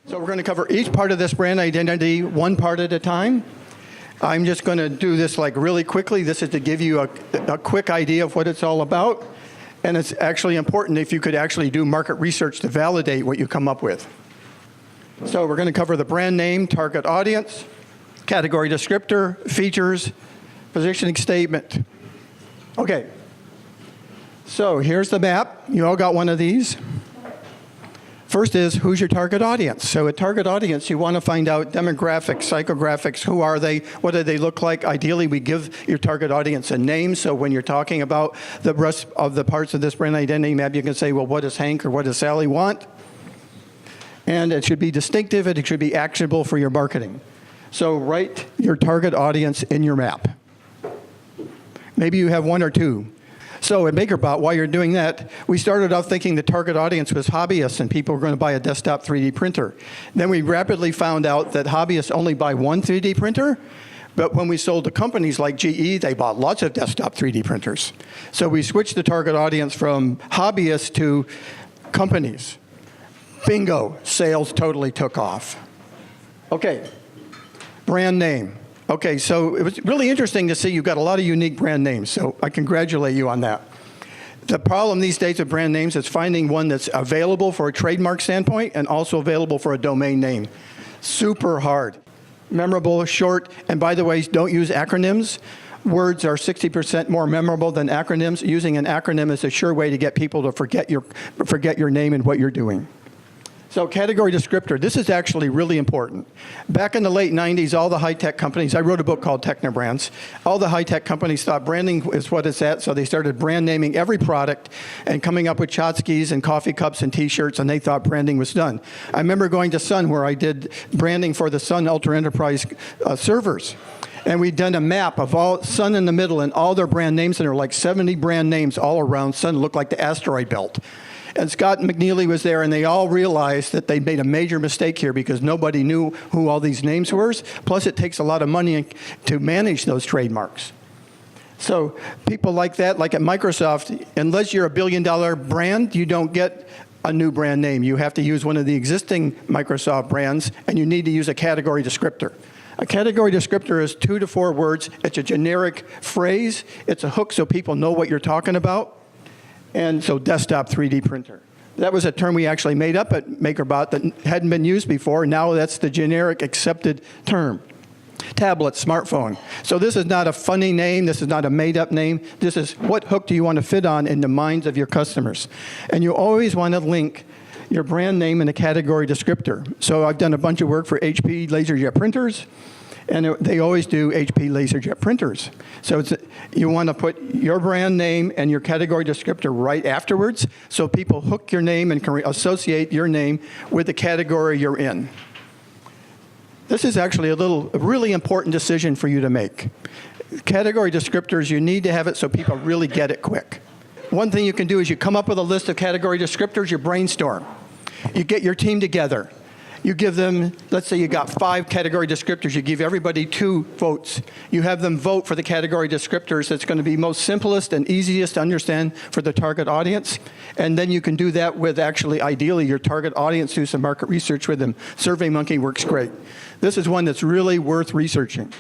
So we're going to cover each part of this brand identity one part at a time. I'm just going to do this like really quickly. This is to give you a quick idea of what it's all about. And it's actually important if you could actually do market research to validate what you come up with. So we're going to cover the brand name, target audience, category descriptor, features, positioning statement. Okay. So here's the map. You all got one of these. First is, who's your target audience? So a target audience, you want to find out demographics, psychographics, who are they, what do they look like? Ideally, we give your target audience a name, so when you're talking about the rest of the parts of this brand identity map, you can say, well, what does Hank or what does Sally want? And it should be distinctive, and it should be actionable for your marketing. So write your target audience in your map. Maybe you have one or two. So at MakerBot, while you're doing that, we started off thinking the target audience was hobbyists and people were going to buy a desktop 3D printer. Then we rapidly found out that hobbyists only buy one 3D printer, but when we sold to companies like GE, they bought lots of desktop 3D printers. So we switched the target audience from hobbyists to companies. Bingo, sales totally took off. Okay, brand name. Okay, so it was really interesting to see you've got a lot of unique brand names, so I congratulate you on that. The problem these days with brand names is finding one that's available for a trademark standpoint and also available for a domain name. Super hard. Memorable, short, and by the way, don't use acronyms. Words are 60% more memorable than acronyms. Using an acronym is a sure way to get people to forget your name and what you're doing. So category descriptor, this is actually really important. Back in the late 90s, all the high-tech companies, I wrote a book called Technobrands, all the high-tech companies thought branding is what it's at, so they started brand naming every product and coming up with tchotchkes and coffee cups and t-shirts, and they thought branding was done. I remember going to Sun where I did branding for the Sun Ultra Enterprise servers. And we'd done a map of all Sun in the middle and all their brand names, and there were like 70 brand names all around Sun, looked like the asteroid belt. And Scott McNeely was there, and they all realized that they'd made a major mistake here because nobody knew who all these names were. Plus, it takes a lot of money to manage those trademarks. So people like that, like at Microsoft, unless you're a billion-dollar brand, you don't get a new brand name. You have to use one of the existing Microsoft brands, and you need to use a category descriptor. A category descriptor is 2 to 4 words. It's a generic phrase. It's a hook so people know what you're talking about. And so desktop 3D printer. That was a term we actually made up at MakerBot that hadn't been used before. Now that's the generic accepted term. Tablet, smartphone. So this is not a funny name. This is not a made-up name. This is what hook do you want to fit on in the minds of your customers. And you always want to link your brand name and a category descriptor. So I've done a bunch of work for HP LaserJet printers. And they always do HP LaserJet printers. So you want to put your brand name and your category descriptor right afterwards so people hook your name and can associate your name with the category you're in. This is actually a really important decision for you to make. Category descriptors, you need to have it so people really get it quick. One thing you can do is you come up with a list of category descriptors, you brainstorm. You get your team together. You give them, let's say you got 5 category descriptors, you give everybody 2 votes. You have them vote for the category descriptors that's going to be most simplest and easiest to understand for the target audience. And then you can do that with actually, ideally, your target audience, do some market research with them. SurveyMonkey works great. This is one that's really worth researching.